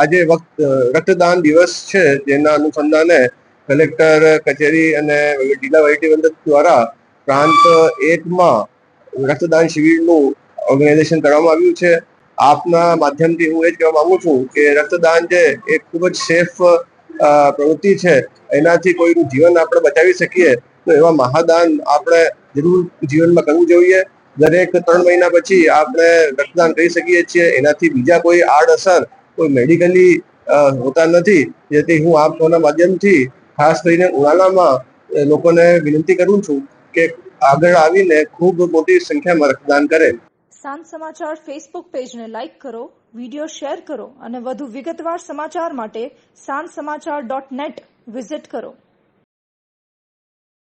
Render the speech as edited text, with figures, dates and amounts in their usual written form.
આજે રક્તદાન દિવસ છે, જેના અનુસંધાને કલેક્ટર કચેરી અને જિલ્લા વહીવટીતંત્ર દ્વારા પ્રાંત 1માં રક્તદાન શિબિરનું ઓર્ગેનાઇઝેશન કરવામાં આવ્યું છે. આપના માધ્યમથી હું એ જ કહેવા માંગુ છું કે રક્તદાન છે એ ખૂબ જ સેફ પ્રવૃત્તિ છે. એનાથી કોઈનું જીવન આપણે બચાવી શકીએ તો એવા મહાદાન આપણે જરૂર જીવનમાં કરવું જોઈએ. દરેક 3 મહિના પછી આપણે રક્તદાન કરી શકીએ છીએ. એનાથી બીજા કોઈ આડઅસર કોઈ મેડિકલી હોતા નથી. જેથી હું આપ સૌના માધ્યમથી ખાસ કરીને ઉનાળામાં લોકોને વિનંતી કરું છું કે આગળ આવીને ખૂબ મોટી સંખ્યામાં રક્તદાન કરે. સાંજ સમાચાર ફેસબુક પેજને લાઇક કરો, વિડીયો શેર કરો અને વધુ વિગતવાર સમાચાર માટે sanssamachar.net વિઝિટ કરો.